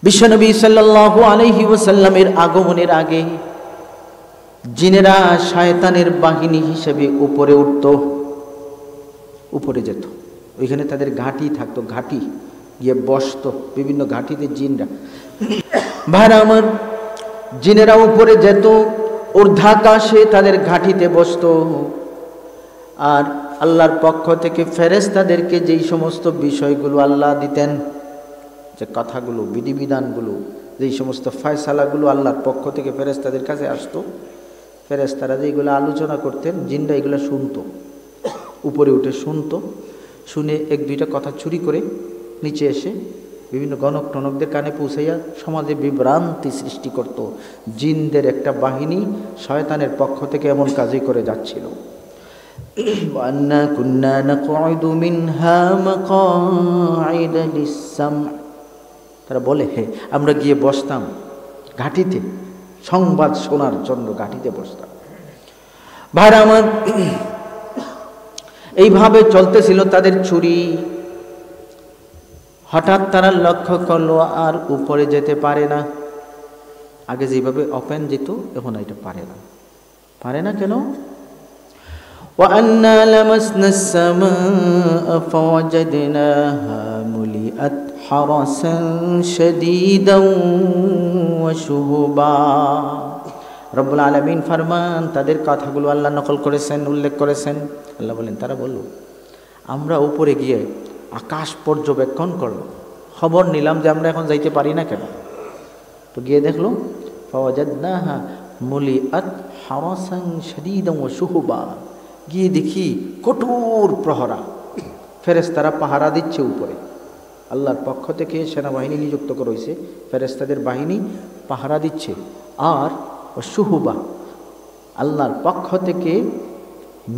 বিশ্বনবী সাল্লাল্লাহু আলাইহি ওয়াসাল্লামের আগমনের আগে জিনেরা শয়তানের বাহিনী হিসেবে উপরে উঠত, উপরে যেত। ওইখানে তাদের ঘাঁটি থাকতো, ঘাঁটি গিয়ে বসতো, বিভিন্ন ঘাঁটিতে জিনরা। ভাইরা আমার, জিনেরা উপরে যেত, ঊর্ধ্বাকাশে তাদের ঘাঁটিতে বসতো। আর আল্লাহর পক্ষ থেকে ফেরেশতাদেরকে যেই সমস্ত বিষয়গুলো আল্লাহ দিতেন, যে কথাগুলো, বিধিবিধানগুলো, যেই সমস্ত ফয়সালাগুলো আল্লাহর পক্ষ থেকে ফেরেশতাদের কাছে আসতো, ফেরেশতারা যেগুলো আলোচনা করতেন, জিনরা এগুলো শুনতো, উপরে উঠে শুনতো। শুনে এক দুইটা কথা চুরি করে নিচে এসে বিভিন্ন গণক টনকদের কানে পৌঁছাইয়া সমাজে বিভ্রান্তি সৃষ্টি করত। জিনদের একটা বাহিনী শয়তানের পক্ষ থেকে এমন কাজই করে যাচ্ছিল। তারা বলে, হে, আমরা গিয়ে বসতাম ঘাঁটিতে, সংবাদ শোনার জন্য ঘাঁটিতে বসতাম। ভাইরা আমার, এইভাবে চলতেছিল তাদের চুরি। হঠাৎ তারা লক্ষ্য করলো আর উপরে যেতে পারে না। আগে যেভাবে ওপেন যেত, এখন এটা পারে না। পারে না কেন? وَأَنَّا لَمَسْنَا السَّمَاءَ فَوَجَدْنَاهَا مُلِئَتْ حَرَسًا شَدِيدًا وَشُهُبًا। রব্বুল আলামিন ফরমান, তাদের কথাগুলো আল্লাহ নকল করেছেন, উল্লেখ করেছেন। আল্লাহ বলেন, তারা বলল, আমরা উপরে গিয়ে আকাশ পর্যবেক্ষণ করলো, খবর নিলাম যে আমরা এখন যাইতে পারি না কেন। তো গিয়ে দেখলো, ফাওয়াজাদনাহা মুলিআত হারাসান শাদীদান ওয়া শুহুবা। গিয়ে দেখি কঠোর প্রহরা, ফেরেশতারা পাহারা দিচ্ছে উপরে। আল্লাহর পক্ষ থেকে সেনাবাহিনী নিযুক্ত করা হয়েছে, ফেরেশতাদের বাহিনী পাহারা দিচ্ছে। আর শুহুবা, আল্লাহর পক্ষ থেকে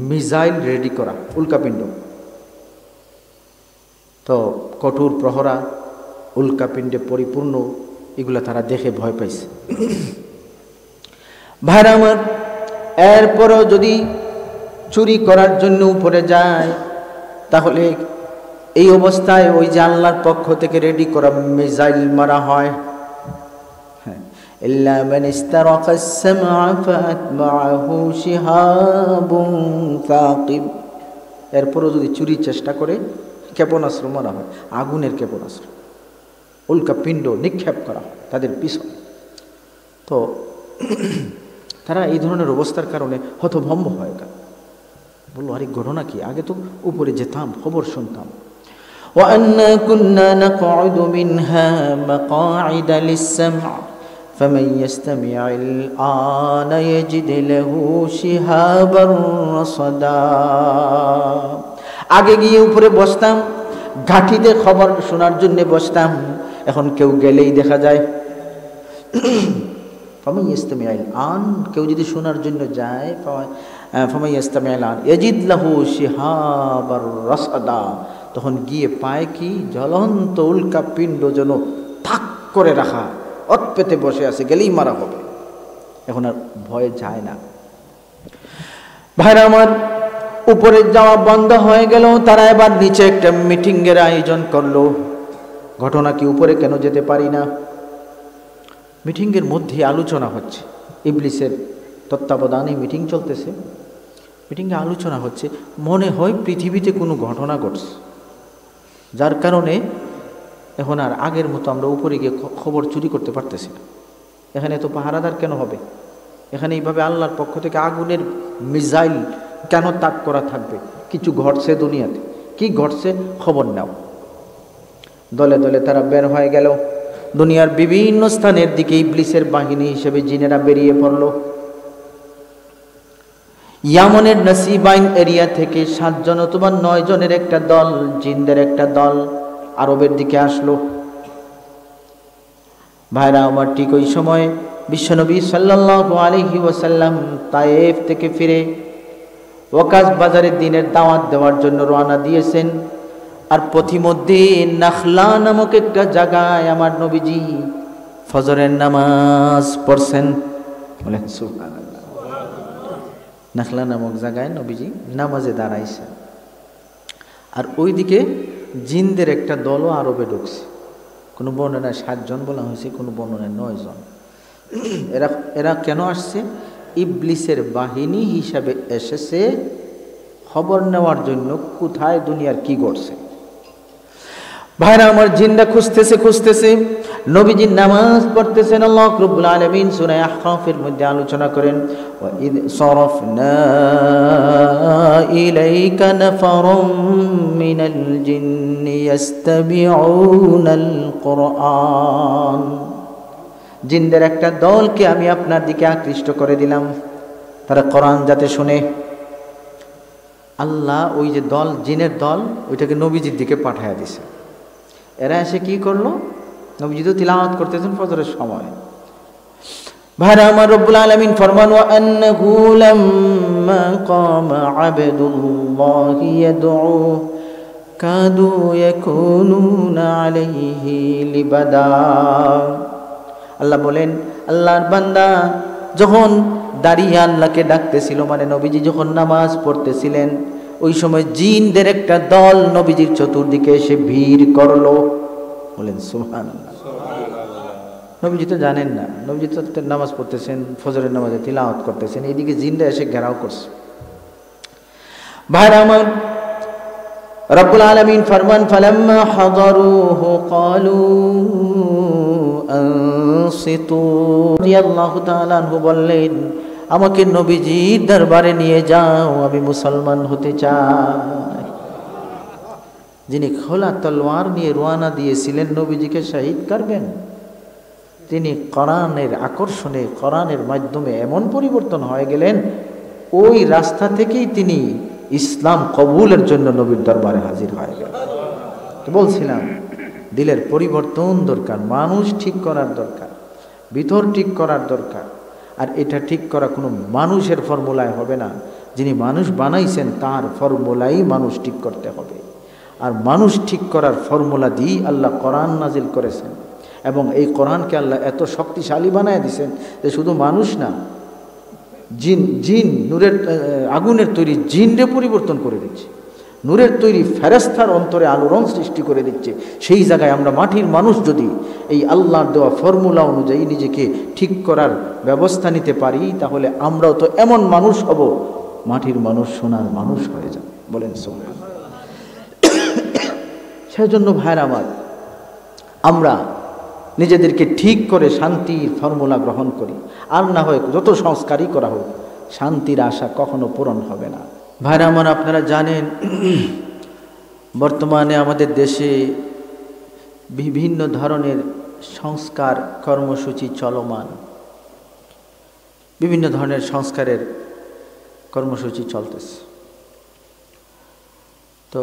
মিসাইল রেডি করা, উল্কাপিণ্ড। তো কঠোর প্রহরা, উল্কাপিণ্ডে পরিপূর্ণ, এগুলা তারা দেখে ভয় পাইছে। ভাইরা আমার, এরপরও যদি চুরি করার জন্য উপরে যায়, তাহলে এই অবস্থায় ওই যে আল্লাহর পক্ষ থেকে রেডি করা মিসাইল মারা হয়। ইল্লা মান ইস্তারাকাস সামআ ফাআতবাআহু শিহাবুন সাকিব। এরপরও যদি চুরির চেষ্টা করে, ক্ষেপণাস্ত্র মারা হয়, আগুনের ক্ষেপণাস্ত্র, উল্কাপিণ্ড নিক্ষেপ করা হয় তাদের পিছনে। তো তারা এই ধরনের অবস্থার কারণে হতভম্ব হয়। বললো, আরে ঘটনা কি? আগে তো উপরে যেতাম, খবর শুনতাম। وَأَنَّا كُنَّا نَقْعُدُ مِنْهَا مَقَاعِدَ لِلسَّمْعِ فَمَنْ يَسْتَمِعِ الْآنَ يَجِدْ لَهُ شِهَابًا رَصَدًا। আগে গিয়ে উপরে বসতাম, ঘাঁটিতে খবর শোনার জন্য বসতাম। এখন কেউ গেলেই দেখা যায়, ফামান ইয়াস্তামিউল আন, কেউ যদি শোনার জন্য যায়, ফামান ইয়াস্তামিউল আন ইয়াজিদ লাহু শিহাবার রাসাদা, তখন গিয়ে পায় কি, জ্বলন্ত উল্কাপিণ্ড যেন থাক করে রাখা, অতপেতে বসে আছে, গেলেই মারা হবে। এখন আর ভয়ে যায় না। ভাইরা আমার, উপরে যাওয়া বন্ধ হয়ে গেল। তারা এবার নিচে একটা মিটিংয়ের আয়োজন করলো। ঘটনা কি, উপরে কেন যেতে পারি না? মিটিংয়ের মধ্যে আলোচনা হচ্ছে, ইবলিসের তত্ত্বাবধানে মিটিং চলতেছে। মিটিংয়ে আলোচনা হচ্ছে, মনে হয় পৃথিবীতে কোনো ঘটনা ঘটছে, যার কারণে এখন আর আগের মতো আমরা উপরে গিয়ে খবর চুরি করতে পারতেছি না। এখানে তো পাহারাদার কেন হবে? এখানে এইভাবে আল্লাহর পক্ষ থেকে আগুনের মিসাইল কেন তাক করা থাকবে? কিছু ঘটছে দুনিয়াতে, কি ঘটছে খবর নাও। দলে দলে তারা বের হয়ে গেল। দুনিয়ার বিভিন্ন স্থানের দিকে ইবলিসের বাহিনী হিসেবে জিনেরা বেরিয়ে পড়ল। ইয়ামনের নাসিবাইন এরিয়া থেকে 7 জন অথবা 9 জনের একটা দল, জিনদের একটা দল আরবের দিকে আসলো। ভাইরা আমার, ঠিক ওই সময় বিশ্বনবী সাল্লাল্লাহু আলাইহি ওয়াসাল্লাম তায়েফ থেকে ফিরে ওয়াকাস বাজারে দিনের দাওয়াত দেওয়ার জন্য রওনা দিয়েছেন। আর পথিমধ্যে নাখলা নামক একটা জায়গায় আমার নবীজি ফজরের নামাজ পড়ছেন। বলেন সুবহানাল্লাহ। নাখলা নামক জায়গায় নবীজি নামাজে দাঁড়াইছেন। আর ওইদিকে জিনদের একটা দলও আরবে ঢুকছে। কোনো বর্ণনায় 7 জন বলা হয়েছে, কোনো বর্ণনায় 9 জন। এরা কেন আসছে? ইবলিসের বাহিনী হিসাবে এসেছে খবর নেওয়ার জন্য কোথায় দুনিয়ার কি ঘটছে। ভাইরা আমার, জিনরা খুঁজতেছে নবীজি নামাজ পড়তেছেন। আল্লাহ রাব্বুল আলামিন সূরা আহকাফের মধ্যে আলোচনা করেন, ওয়া ইদ সারাফনা ইলাইকা নাফারাম মিনাল জিন্নি ইয়াস্তামিউনাল কুরআন। জিনদের একটা দলকে আমি আপনার দিকে আকৃষ্ট করে দিলাম, তারা কোরআন যাতে শুনে। আল্লাহ ওই যে দল, জিনের দল, ওইটাকে নবীজির দিকে পাঠায়া দিছে। এরা এসে কি করলো? নবীজি তো তিলাওয়াত করতেছেন ফজরের সময়। ভাইরা আমার, রব্বুল আলামিন ফরমান, ওয়া আন্নাহু লাম্মা কামা আবদুল্লাহি ইয়াদউ কাদু ইয়াকুনুনা আলাইহি লিবাদা। আল্লাহ বলেন, আল্লাহর বান্দা যখন দাঁড়িয়ে আল্লাহকে ডাকতেছিল, মানে নবীজি যখন নামাজ পড়তেছিলেন, ওই সময় জিনদের একটা দল নবীজির চতুর্দিকে এসে ভিড় করলো। বলেন সুবহানাল্লাহ। নবীজি তো জানেন না, নবীজি তো নামাজ পড়তেছেন, ফজরের নামাজে তিলাওয়াত করতেছেন, এইদিকে জিনরা এসে ঘেরাও করছে। ভাইরা আমার, রব্বুল আলামিন ফরমান, ফালাম্মা হাদারুহু ক্বালু আনসিতু। আল্লাহু তাআলা আনহু বললেন, আমাকে নবীজির দরবারে নিয়ে যাও, আমি মুসলমান হতে চাই। যিনি খোলা তলোয়ার নিয়ে রওনা দিয়েছিলেন নবীজিকে শহীদ করবেন, তিনি কোরআনের আকর্ষণে, কোরআনের মাধ্যমে এমন পরিবর্তন হয়ে গেলেন, ওই রাস্তা থেকেই তিনি ইসলাম কবুলের জন্য নবীর দরবারে হাজির হয়ে গেলেন। তো বলছিলাম, দিলের পরিবর্তন দরকার, মানুষ ঠিক করার দরকার, ভিতর ঠিক করার দরকার। আর এটা ঠিক করা কোনো মানুষের ফর্মুলায় হবে না, যিনি মানুষ বানাইছেন তার ফর্মুলাই মানুষ ঠিক করতে হবে। আর মানুষ ঠিক করার ফর্মুলা দিয়ে আল্লাহ কোরআন নাজিল করেছেন, এবং এই কোরআনকে আল্লাহ এত শক্তিশালী বানায় দিয়েছেন যে শুধু মানুষ না, জিন নূরের আগুনের তৈরি জিনরে পরিবর্তন করে দিচ্ছে, নূরের তৈরি ফেরেশতার অন্তরে আলোড়ন সৃষ্টি করে দিচ্ছে। সেই জায়গায় আমরা মাটির মানুষ যদি এই আল্লাহর দেওয়া ফর্মুলা অনুযায়ী নিজেকে ঠিক করার ব্যবস্থা নিতে পারি, তাহলে আমরাও তো এমন মানুষ হব, মাটির মানুষ সোনার মানুষ হয়ে যাবে। বলেন সুবহানাল্লাহ। সেজন্য ভাইরা আমার, আমরা নিজেদেরকে ঠিক করে শান্তির ফর্মুলা গ্রহণ করি, আর না হয় যত সংস্কারই করা হোক, শান্তির আশা কখনো পূরণ হবে না। ভাইরা আমার, আপনারা জানেন বর্তমানে আমাদের দেশে বিভিন্ন ধরনের সংস্কার কর্মসূচি চলমান, বিভিন্ন ধরনের সংস্কারের কর্মসূচি চলতেছে। তো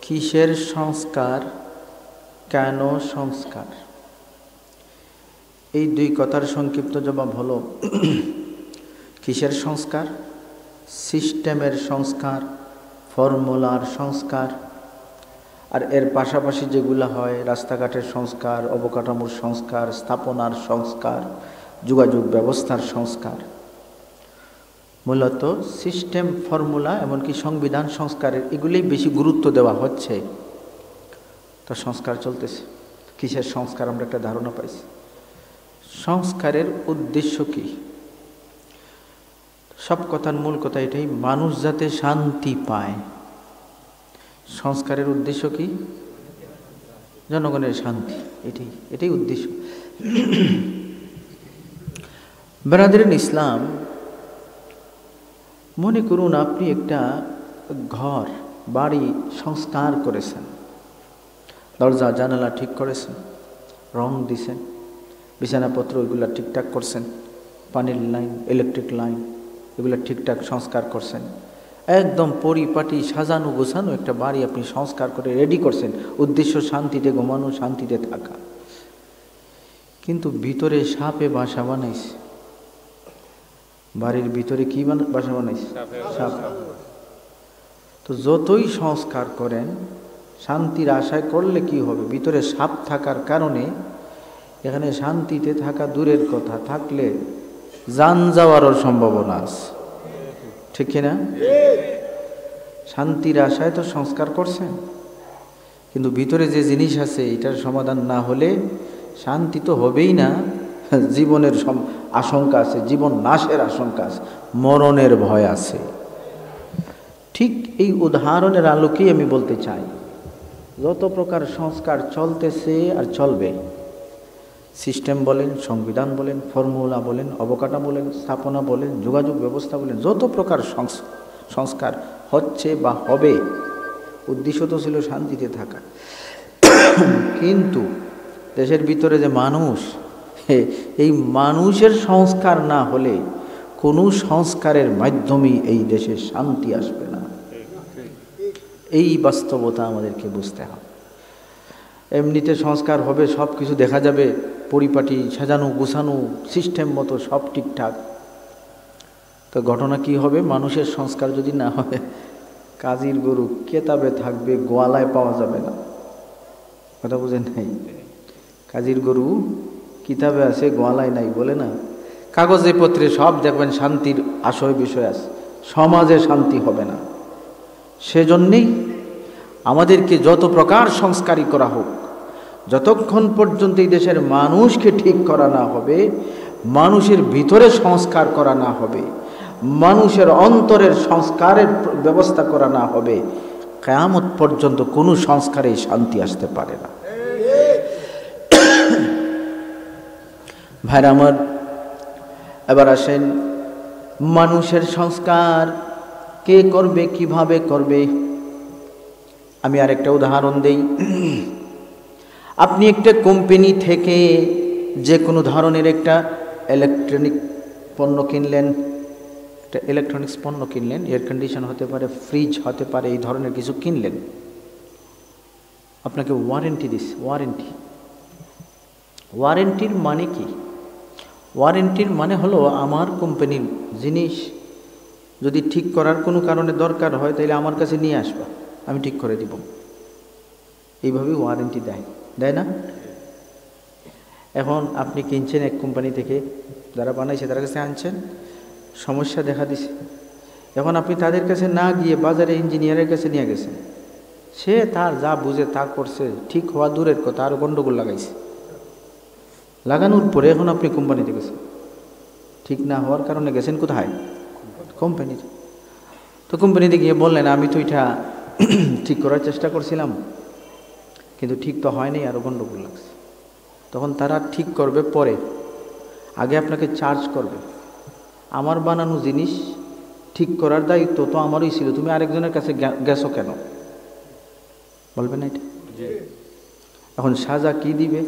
কিসের সংস্কার, কেন সংস্কার, এই দুই কথার সংক্ষিপ্ত জবাব হলো, কিসের সংস্কার? সিস্টেমের সংস্কার, ফর্মুলার সংস্কার। আর এর পাশাপাশি যেগুলো হয়, রাস্তাঘাটের সংস্কার, অবকাঠামোর সংস্কার, স্থাপনার সংস্কার, যোগাযোগ ব্যবস্থার সংস্কার। মূলত সিস্টেম, ফর্মুলা, এমনকি সংবিধান সংস্কারের এগুলোই বেশি গুরুত্ব দেওয়া হচ্ছে। তো সংস্কার চলতেছে। কিসের সংস্কার আমরা একটা ধারণা পাইছি। সংস্কারের উদ্দেশ্য কি? সব কথার মূল কথা এটাই, মানুষ যাতে শান্তি পায়। সংস্কারের উদ্দেশ্য কি? জনগণের শান্তি, এটাই উদ্দেশ্য। ব্রাদারিন ইসলাম, মনে করুন আপনি একটা ঘর, বাড়ি সংস্কার করেছেন, দরজা জানালা ঠিক করেছেন, রং দিছেন, বিছানাপত্র ওইগুলো ঠিকঠাক করছেন, পানির লাইন, ইলেকট্রিক লাইন এগুলো ঠিকঠাক সংস্কার করছেন, একদম পরিপাটি সাজানো গোছানো একটা বাড়ি আপনি সংস্কার করে রেডি করছেন। উদ্দেশ্য শান্তিতে ঘুমানো, শান্তিতে থাকা। কিন্তু ভিতরে সাপে বাসা বানাইছে। বাড়ির ভিতরে কি বাসা বানাইছে? সাপ। তো যতই সংস্কার করেন, শান্তির আশায় করলে কি হবে? ভিতরে সাপ থাকার কারণে এখানে শান্তিতে থাকা দূরের কথা, থাকলে জান যাওয়ারও সম্ভাবনা আছে। ঠিক কিনা? শান্তির আশায় তো সংস্কার করছেন, কিন্তু ভিতরে যে জিনিস আছে এটার সমাধান না হলে শান্তি তো হবেই না, জীবনের আশঙ্কা আছে, জীবন নাশের আশঙ্কা আছে, মরণের ভয় আছে। ঠিক এই উদাহরণের আলোকেই আমি বলতে চাই, যত প্রকার সংস্কার চলতেছে আর চলবে, সিস্টেম বলেন, সংবিধান বলেন, ফর্মুলা বলেন, অবকাঠামো বলেন, স্থাপনা বলেন, যোগাযোগ ব্যবস্থা বলেন, যত প্রকার সংস্কার হচ্ছে বা হবে, উদ্দেশ্য তো ছিল শান্তিতে থাকা। কিন্তু দেশের ভিতরে যে মানুষ, এই মানুষের সংস্কার না হলে কোনো সংস্কারের মাধ্যমেই এই দেশে শান্তি আসবে না। এই বাস্তবতা আমাদেরকে বুঝতে হবে। এমনিতে সংস্কার হবে, সব কিছু দেখা যাবে পরিপাটি, সাজানো গুছানো, সিস্টেম মতো সব ঠিকঠাক, তো ঘটনা কি হবে? মানুষের সংস্কার যদি না হয়, কাজীর গরু কেতাবে থাকবে, গোয়ালায় পাওয়া যাবে না। কথা বুঝেন নাই? কাজীর গরু কিতাবে আছে, গোয়ালায় নাই বলে না। কাগজে পত্রে সব দেখবেন শান্তির আশয় বিষয় আছে, সমাজে শান্তি হবে না। সেজন্যেই আমাদেরকে যত প্রকার সংস্কারই করা হোক, যতক্ষণ পর্যন্ত এই দেশের মানুষকে ঠিক করা না হবে, মানুষের ভিতরে সংস্কার করা না হবে, মানুষের অন্তরের সংস্কারের ব্যবস্থা করা না হবে, কিয়ামত পর্যন্ত কোনো সংস্কারে শান্তি আসতে পারে না। ভাইরা আমার, এবার আসেন মানুষের সংস্কার কে করবে, কিভাবে করবে? আমি আরেকটা উদাহরণ দেই। আপনি একটা কোম্পানি থেকে যে কোনো ধরনের একটা ইলেকট্রনিক পণ্য কিনলেন, একটা ইলেকট্রনিক্স পণ্য কিনলেন, এয়ার কন্ডিশন হতে পারে, ফ্রিজ হতে পারে, এই ধরনের কিছু কিনলেন। আপনাকে ওয়ারেন্টি দিস। ওয়ারেন্টির মানে কি? ওয়ারেন্টির মানে হলো আমার কোম্পানির জিনিস যদি ঠিক করার কোনো কারণে দরকার হয়, তাহলে আমার কাছে নিয়ে আসবা, আমি ঠিক করে দিব। এইভাবে ওয়ারেন্টি দেয় না? এখন আপনি কিনছেন এক কোম্পানি থেকে, যারা বানাইছে তার কাছে আনছেন, সমস্যা দেখা দিছে। এখন আপনি তাদের কাছে না গিয়ে বাজারে ইঞ্জিনিয়ারের কাছে নিয়ে গেছেন, সে তার যা বুঝে তা করছে, ঠিক হওয়া দূরের কথা, আরও গন্ডগোল লাগাইছে। লাগানোর পরে এখন আপনি কোম্পানিতে গেছেন, ঠিক না হওয়ার কারণে গেছেন কোথায়? কোম্পানিতে। তো কোম্পানিতে গিয়ে বললেন, আমি তো এটা ঠিক করার চেষ্টা করছিলাম, কিন্তু ঠিক তো হয়নি, আরও গন্ডগোল লাগছে। তখন তারা ঠিক করবে পরে, আগে আপনাকে চার্জ করবে। আমার বানানো জিনিস ঠিক করার দায়িত্ব তো আমারই ছিল, তুমি আরেকজনের কাছে গেছো কেন? বলবে না এটা? এখন সাজা কি দিবে?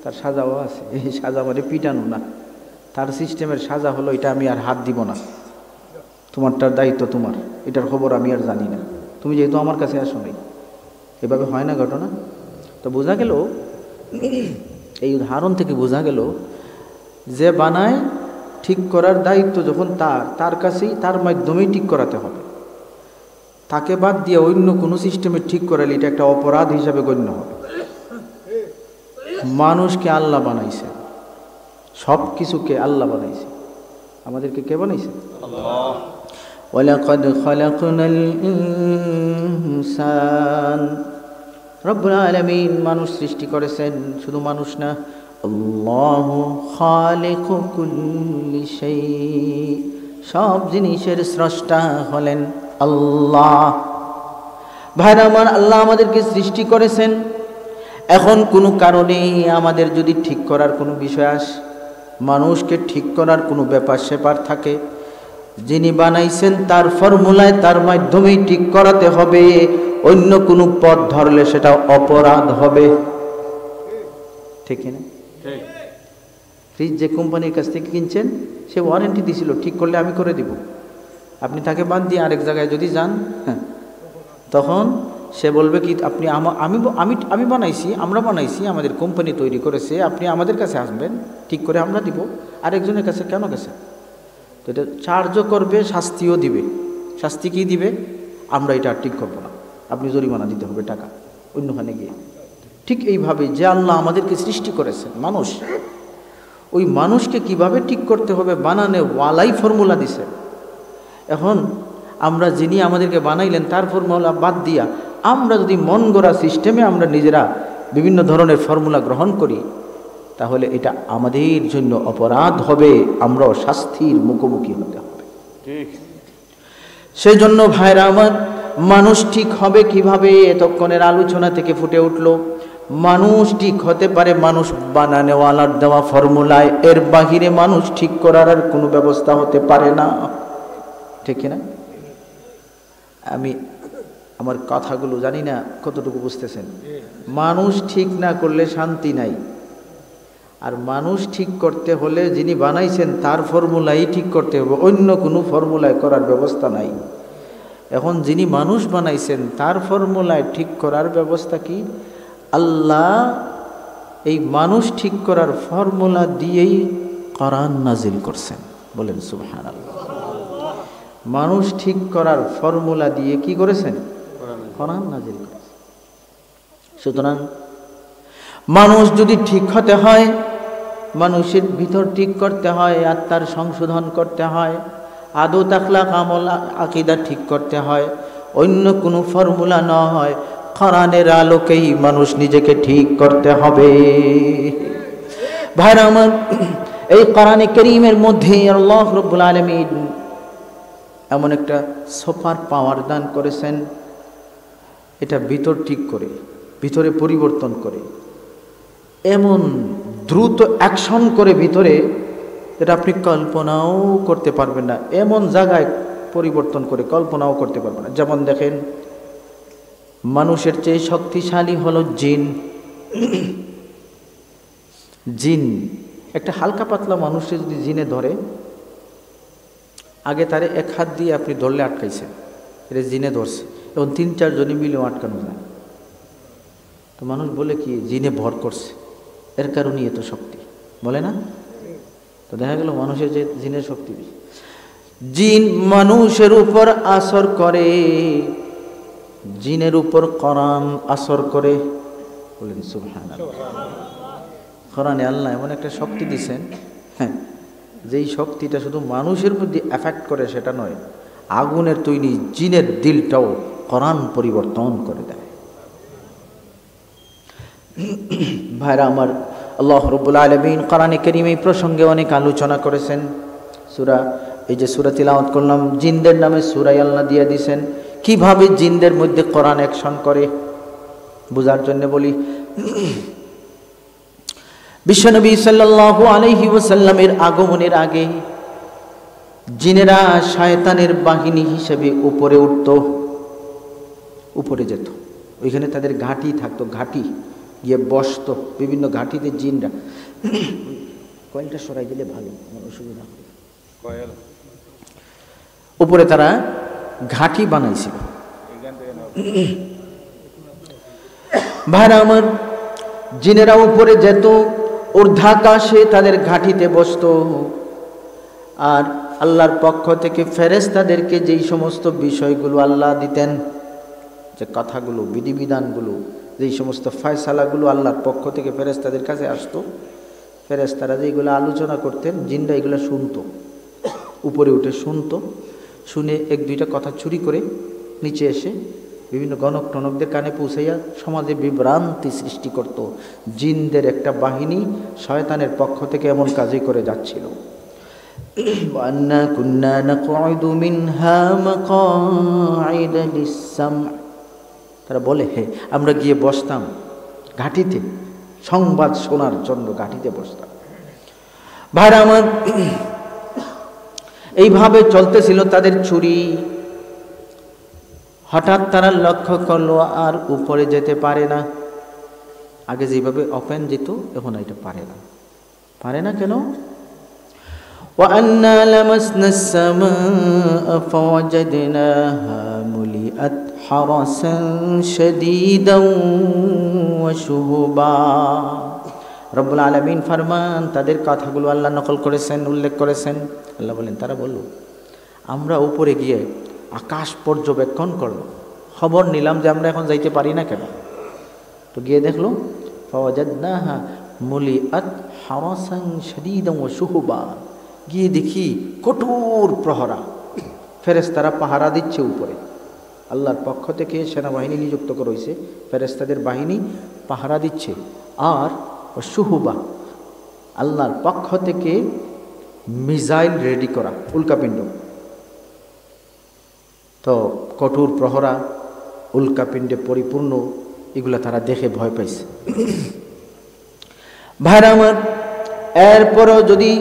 তার সাজাও আছে। এই সাজা মানে পিটানো না, তার সিস্টেমের সাজা হলো এটা আমি আর হাত দিব না, তোমারটার দায়িত্ব তোমার, এটার খবর আমি আর জানি না, তুমি যেহেতু আমার কাছে আসো নাই। এভাবে হয় না ঘটনা? তো বোঝা গেল, এই উদাহরণ থেকে বোঝা গেল যে বানায়, ঠিক করার দায়িত্ব যখন তার কাছেই, তার মাধ্যমেই ঠিক করাতে হবে। তাকে বাদ দিয়ে অন্য কোনো সিস্টেমে ঠিক করালে এটা একটা অপরাধ হিসাবে গণ্য হবে। মানুষকে আল্লাহ বানাইছে, সব কিছুকে আল্লাহ বানাইছে। আমাদেরকে কে বানাইছে? আল্লাহ। ওয়ালাকাদ খালাকনাল ইনসান, রব্বুল আলামিন মানুষ সৃষ্টি করেছেন। শুধু মানুষ না, আল্লাহু খালিকু কুল্লি শাই, সব জিনিসের স্রষ্টা হলেন আল্লাহ। ভাইরা আমার, আল্লাহ আমাদেরকে সৃষ্টি করেছেন। এখন কোনো কারণে আমাদের যদি ঠিক করার কোনো বিষয় আসে, মানুষকে ঠিক করার কোনো ব্যাপার স্যাপার থাকে, যিনি বানাইছেন তার ফর্মুলায়, তার মাধ্যমেই ঠিক করাতে হবে। অন্য কোনো পথ ধরলে সেটা অপরাধ হবে। ঠিক না? ফ্রিজ যে কোম্পানির কাছ থেকে কিনছেন, সে ওয়ারেন্টি দিছিল, ঠিক করলে আমি করে দিব। আপনি তাকে বাদ দিয়ে আরেক জায়গায় যদি যান, তখন সে বলবে কি, আপনি আমি বানাইছি, আমরা বানাইছি, আমাদের কোম্পানি তৈরি করেছে, আপনি আমাদের কাছে আসবেন, ঠিক করে আমরা দিব। আরেকজনের কাছে কেন গেছে? তো এটা চার্জও করবে, শাস্তিও দিবে। শাস্তি কি দিবে? আমরা এটা ঠিক করবো না, আপনি জরিমানা দিতে হবে টাকা অন্যখানে গিয়ে। ঠিক এইভাবে যে আল্লাহ আমাদেরকে সৃষ্টি করেছেন মানুষ, ওই মানুষকে কিভাবে ঠিক করতে হবে বানানে ওয়ালাই ফর্মুলা দিছে। এখন আমরা যিনি আমাদেরকে বানাইলেন তার ফর্মুলা বাদ দিয়া আমরা যদি মন গড়া সিস্টেমে আমরা নিজেরা বিভিন্ন ধরনের ফর্মুলা গ্রহণ করি, তাহলে এটা আমাদের জন্য অপরাধ হবে, আমরাও শাস্তির মুখোমুখি হতে হবে। সেই জন্য ভাইরা আমার, মানুষ ঠিক হবে কিভাবে? এতক্ষণের আলোচনা থেকে ফুটে উঠল, মানুষ ঠিক হতে পারে মানুষ বানানোওয়ালার দেওয়া ফর্মুলায়, এর বাহিরে মানুষ ঠিক করার আর কোনো ব্যবস্থা হতে পারে না, ঠিক না? আমি আমার কথাগুলো জানি না কতটুকু বুঝতেছেন। মানুষ ঠিক না করলে শান্তি নাই, আর মানুষ ঠিক করতে হলে যিনি বানাইছেন তার ফর্মুলাই ঠিক করতে হবে, অন্য কোনো ফর্মুলায় করার ব্যবস্থা নাই। এখন যিনি মানুষ বানাইছেন তার ফর্মুলায় ঠিক করার ব্যবস্থা কি? আল্লাহ এই মানুষ ঠিক করার ফর্মুলা দিয়েই কোরআন নাজিল করছেন, বলেন সুবহানাল্লাহ। মানুষ ঠিক করার ফর্মুলা দিয়ে কি করেছেন? কোরআন নাজিল করেছেন। সুতরাং মানুষ যদি ঠিক হতে হয়, মানুষের ভিতর ঠিক করতে হয়, আত্মার সংশোধন করতে হয়, আদত আখলাক আমল আকীদা ঠিক করতে হয়, অন্য কোনো ফর্মুলা না হয়, কোরআনের আলোকেই মানুষ নিজেকে ঠিক করতে হবে। ভাইরা আমার, এই কোরআনে কারীমের মধ্যে আল্লাহ রাব্বুল আলামিন এমন একটা সুপার পাওয়ার দান করেছেন, এটা ভিতর ঠিক করে, ভিতরে পরিবর্তন করে, এমন দ্রুত অ্যাকশন করে ভিতরে, যেটা আপনি কল্পনাও করতে পারবেন না, এমন জায়গায় পরিবর্তন করে কল্পনাও করতে পারবেন না। যেমন দেখেন, মানুষের চেয়ে শক্তিশালী হলো জিন। জিন একটা হালকা পাতলা মানুষের যদি জিনে ধরে, আগে তারে এক হাত দিয়ে আপনি ধরলে আটকাইছেন, এটা জিনে ধরছে, এবং 3-4 জনে মিলেও আটকানো যায়। তো মানুষ বলে কি জিনে ভর করছে, এর কারণেই এত শক্তি, বলে না? তো দেখা গেল মানুষের যে জিনের শক্তি বেশি। জিন মানুষের উপর আসর করে, জিনের উপর কোরআন আসর করে, বলেন সুবহানাল্লাহ। কোরআনে আল্লাহ এমন একটা শক্তি দিয়েছেন, হ্যাঁ, যেই শক্তিটা শুধু মানুষের মধ্যে এফেক্ট করে সেটা নয়, আগুনের তৈরি জিনের দিলটাও কোরআন পরিবর্তন করে দেয়। ভাইরা আমার, আল্লাহ রাব্বুল আলামিন কোরআনে কারীমে এই প্রসঙ্গে অনেক আলোচনা করেছেন। সূরা, এই যে সূরা তিলাওয়াত করলাম, জিনদের নামে সূরায় আল্লাহ দিয়ে দিয়েছেন। কিভাবে জিনদের মধ্যে কোরআন অ্যাকশন করে বোঝার জন্য বলি। বিশ্বনবী সাল্লাল্লাহু আলাইহি ওয়াসাল্লামের আগমনের আগে জিনেরা শয়তানের বাহিনী হিসেবে উপরে উঠত, উপরে যেত, ওইখানে তাদের ঘাঁটি থাকতো, ঘাঁটি গিয়ে বসতো, বিভিন্ন ঘাঁটিতে জিনরা। কয়েলটা সরাই দিলে ভালো, আমার অসুবিধা হবে। উপরে তারা ঘাঁটি বানাইছিল। ভাইরা আমার, জিনেরা উপরে যেত, ঊর্ধ্বাকাশে তাদের ঘাঁটিতে বসতো, আর আল্লাহর পক্ষ থেকে ফেরেশতাদেরকে যেই সমস্ত বিষয়গুলো আল্লাহ দিতেন, যে কথাগুলো, বিধিবিধানগুলো, যেই সমস্ত ফয়সালাগুলো আল্লাহর পক্ষ থেকে ফেরেশতাদের কাছে আসতো, ফেরেশতারা যেগুলো আলোচনা করতেন, জিনরা এগুলো শুনতো, উপরে উঠে শুনতো, শুনে 1-2টা কথা চুরি করে নিচে এসে বিভিন্ন গণক টনকদের কানে পৌঁছাইয়া সমাজে বিভ্রান্তি সৃষ্টি করত। জিনদের একটা বাহিনী শয়তানের পক্ষ থেকে এমন কাজই করে যাচ্ছিল। তারা বলে, হে, আমরা গিয়ে বসতাম ঘাঁটিতে, সংবাদ শোনার জন্য ঘাঁটিতে বসতাম। ভাইরা আমার, এইভাবে চলতেছিল তাদের চুরি। হঠাৎ তারা লক্ষ্য করলো আর উপরে যেতে পারে না। আগে যেভাবে ওপেন যেত, এখন এটা পারে না। পারে না কেন? وَأَنَّا لَمَسْنَا السَّمَاءَ فَوَجَدْنَاهَا مُلِئَتْ حَرَسًا شَدِيدًا وَشُهُبًا। রব্বুল আলামিন ফরমান, তাদের কথাগুলো আল্লাহ নকল করেছেন, উল্লেখ করেছেন। আল্লাহ বলেন, তারা বলল, আমরা উপরে গিয়ে আকাশ পর্যবেক্ষণ করলো, খবর নিলাম যে আমরা এখন যাইতে পারি না কেন। তো গিয়ে দেখলো, ফাওয়াজাদনাহা মুলিআত হারাসান শাদীদান ওয়া শুহুবা। গিয়ে দেখি কঠোর প্রহরা, ফেরেশতারা পাহারা দিচ্ছে উপরে। আল্লাহর পক্ষ থেকে সেনাবাহিনী নিযুক্ত করা হয়েছে, ফেরেশতাদের বাহিনী পাহারা দিচ্ছে। আর সুহুবা, আল্লাহর পক্ষ থেকে মিসাইল রেডি করা, উল্কাপিণ্ড। তো কঠোর প্রহরা, উল্কাপিণ্ডে পরিপূর্ণ, এগুলা তারা দেখে ভয় পাইছে। ভাইরা আমার, এরপরও যদি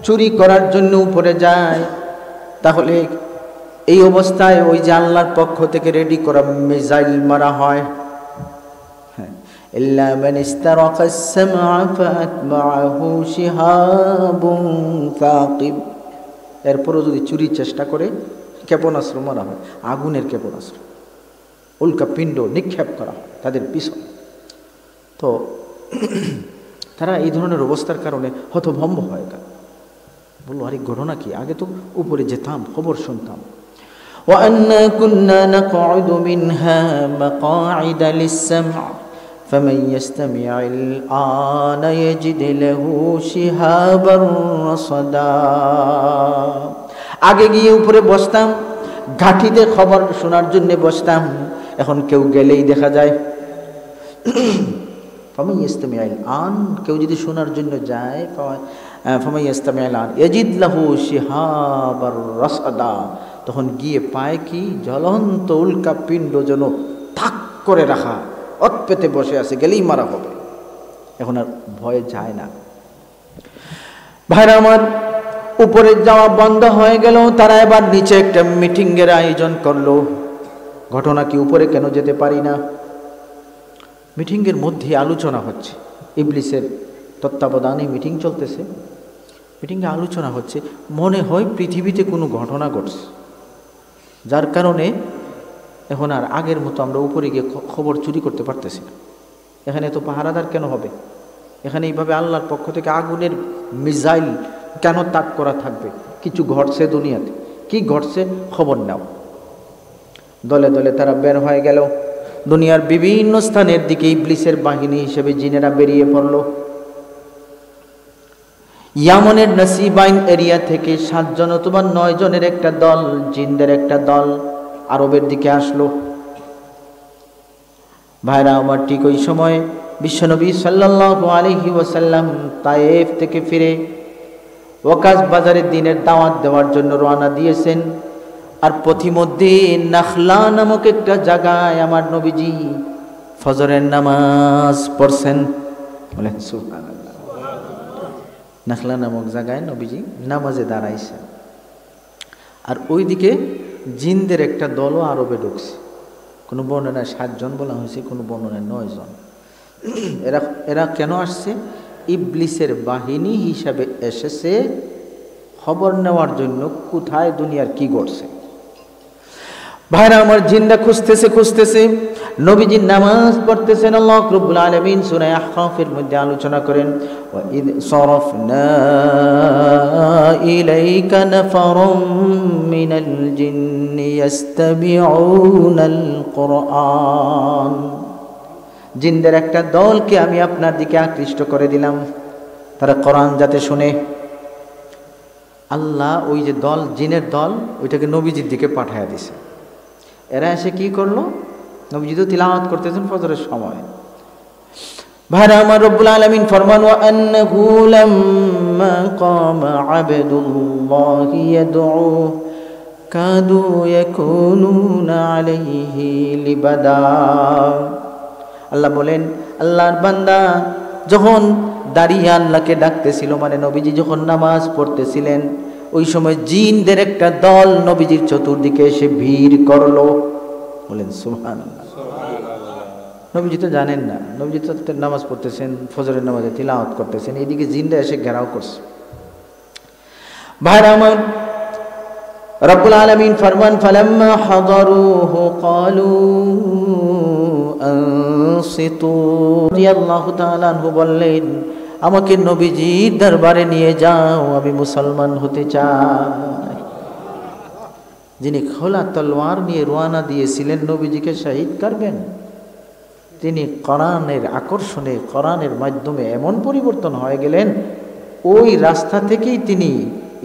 চুরি করার জন্য উপরে যায়, তাহলে এই অবস্থায় ওই যে আল্লাহর পক্ষ থেকে রেডি করা মিসাইল মারা হয়। ইল্লা মান ইস্তারাকাস সামআ ফাআতবাআহু শিহাবুন সাকিব। এরপরও যদি চুরির চেষ্টা করে, ক্ষেপণাস্ত্র মারা হয়, আগুনের ক্ষেপণাস্ত্র, উল্কাপিণ্ড নিক্ষেপ করা হয় তাদের পিছনে। তো তারা এই ধরনের অবস্থার কারণে হতভম্ব হয়। বললো, আরে ঘটনা কি? আগে তো উপরে যেতাম, খবর শুনতাম। وَأَنَّا كُنَّا نَقْعُدُ مِنْهَا مَقَاعِدَ لِلسَّمْعِ فَمَنْ يَسْتَمِعِ الْآنَ يَجِدْ لَهُ شِهَابًا رَصَدًا। আগে গিয়ে উপরে বসতাম, ঘাটিতে খবর শোনার জন্য বসতাম। এখন কেউ গেলেই দেখা যায় ফামান ইয়াস্তামিউল আন, কেউ যদি শোনার জন্য যায়, ফামান ইয়াস্তামিউল আন ইয়াজিদ লাহু শিহাবার রাসাদা, তখন গিয়ে পায় কি জ্বলন্ত উল্কা পিণ্ড যেন থাক করে রাখা, অতপেতে বসে আছে, গেলেই মারা হবে। এখন আর ভয়ে যায় না। ভাইরা আমার, উপরে যাওয়া বন্ধ হয়ে গেল। তারা এবার নিচে একটা মিটিংয়ের আয়োজন করলো। ঘটনা কি, উপরে কেন যেতে পারি না? মিটিংয়ের মধ্যে আলোচনা হচ্ছে, ইবলিসের তত্ত্বাবধানে মিটিং চলতেছে। মিটিংয়ে আলোচনা হচ্ছে, মনে হয় পৃথিবীতে কোনো ঘটনা ঘটছে, যার কারণে এখন আর আগের মতো আমরা উপরে গিয়ে খবর চুরি করতে পারতেছি না। এখানে তো পাহারাদার কেন হবে? এখানে এইভাবে আল্লাহর পক্ষ থেকে আগুনের মিসাইল কেন তাক করা থাকবে? কিছু ঘটছে দুনিয়াতে, কি ঘটছে খবর নাও। দলে দলে তারা বের হয়ে গেল। দুনিয়ার বিভিন্ন স্থানের দিকে ইবলিসের বাহিনী হিসেবে জিনেরা বেরিয়ে পড়ল। ইয়ামনের নাসিবাইন এরিয়া থেকে 7 জন অথবা 9 জনের একটা দল, জিনদের একটা দল আরবের দিকে আসলো। ভাইরা আমার, ঠিক ওই সময় বিশ্বনবী সাল্লাল্লাহু আলাইহি ওয়াসাল্লাম তায়েফ থেকে ফিরে ওয়াকাস বাজারে দিনের দাওয়াত দেওয়ার জন্য রওনা দিয়েছেন। আর পথিমধ্যে নাখলা নামক একটা জায়গায় আমার নবীজি ফজরের নামাজ পড়ছেন। বলেন সুবহানাল্লাহ। নাখলা নামক জায়গায় নবীজি নামাজে দাঁড়াইছেন। আর ওইদিকে জিনদের একটা দলও আরবে ঢুকছে। কোনো বর্ণনায় 7 জন বলা হয়েছে, কোনো বর্ণনায় 9 জন। এরা কেন আসছে? ইবলিসের বাহিনী হিসাবে এসেছে খবর নেওয়ার জন্য কোথায় দুনিয়ার কি ঘটছে। ভাইরা আমার, জিন্দা খুঁজতেছে নবীজি নামাজ পড়তেছেন। আল্লাহ রাব্বুল আলামিন সূরা আহকাফের মধ্যে আলোচনা করেন, ওয়া ইদ সারাফনা ইলাইকা নাফারাম মিনাল জিন্নি ইয়াস্তামিউনাল কুরআন। জিনদের একটা দলকে আমি আপনার দিকে আকৃষ্ট করে দিলাম, তারা কোরআন যাতে শুনে। আল্লাহ ওই যে দল, জিনের দল, ওইটাকে নবীজির দিকে পাঠায়া দিছে। এরা এসে কি করলো? নবীজি তো তিলাওয়াত করতেছেন ফজরের সময়। ভাইরা আমার, রব্বুল আলামিন ফরমান, ওয়া আন্নাহু লাম্মা কামা আবদুল্লাহি ইয়াদউ কাদু ইয়াকুনুনা আলাইহি লিবাদা। আল্লাহ বলেন, আল্লাহর বান্দা যখন দাঁড়িয়ে আল্লাহকে ডাকতেছিল, মানে নবীজি যখন নামাজ পড়তেছিলেন, ওই সময় জিনদের একটা দল নবীজির চতুর্দিকে এসে ভিড় করলো। বলেন সুবহানাল্লাহ। নবীজি তো জানেন না, নবীজি তো নামাজ পড়তেছেন, ফজরের নামাজে তিলাওয়াত করতেছেন, এইদিকে জিনরা এসে ঘেরাও করছে। ভাইরা আমার, রব্বুল আলামিন ফরমান, ফালাম্মা হাদারুহু ক্বালু আনসিতু। আল্লাহু তাআলা আনহু বললেন, আমাকে নবীজির দরবারে নিয়ে যাও, আমি মুসলমান হতে চাই। যিনি খোলা তলোয়ার নিয়ে রওনা দিয়েছিলেন নবীজিকে শহীদ করবেন, তিনি কোরআনের আকর্ষণে, কোরআনের মাধ্যমে এমন পরিবর্তন হয়ে গেলেন, ওই রাস্তা থেকেই তিনি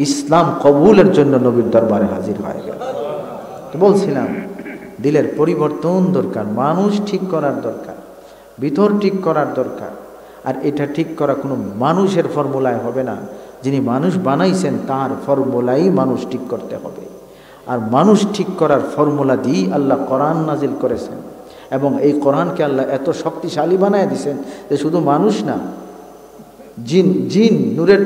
ইসলাম কবুলের জন্য নবীর দরবারে হাজির হয়ে গেলেন। তো বলছিলাম দিলের পরিবর্তন দরকার, মানুষ ঠিক করার দরকার, ভিতর ঠিক করার দরকার। আর এটা ঠিক করা কোনো মানুষের ফর্মুলায় হবে না, যিনি মানুষ বানাইছেন তার ফর্মুলাই মানুষ ঠিক করতে হবে। আর মানুষ ঠিক করার ফর্মুলা দিয়েই আল্লাহ কোরআন নাজিল করেছেন, এবং এই কোরআনকে আল্লাহ এত শক্তিশালী বানায় দিয়েছেন যে শুধু মানুষ না, জিন নূরের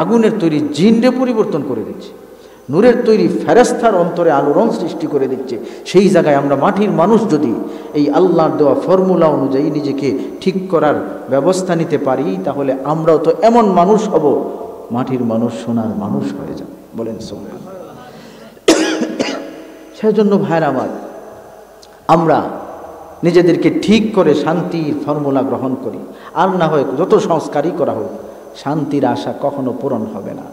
আগুনের তৈরি জিনরে পরিবর্তন করে দিচ্ছে, নূরের তৈরি ফেরেশতার অন্তরে আলোড়ন সৃষ্টি করে দিচ্ছে। সেই জায়গায় আমরা মাটির মানুষ যদি এই আল্লাহর দেওয়া ফর্মুলা অনুযায়ী নিজেকে ঠিক করার ব্যবস্থা নিতে পারি, তাহলে আমরাও তো এমন মানুষ হব, মাটির মানুষ সোনার মানুষ হয়ে যাবে। বলেন সুবহানাল্লাহ। সেজন্য ভাইরা আমার, আমরা নিজেদেরকে ঠিক করে শান্তির ফর্মুলা গ্রহণ করি, আর না হয় যত সংস্কারই করা হোক শান্তির আশা কখনো পূরণ হবে না।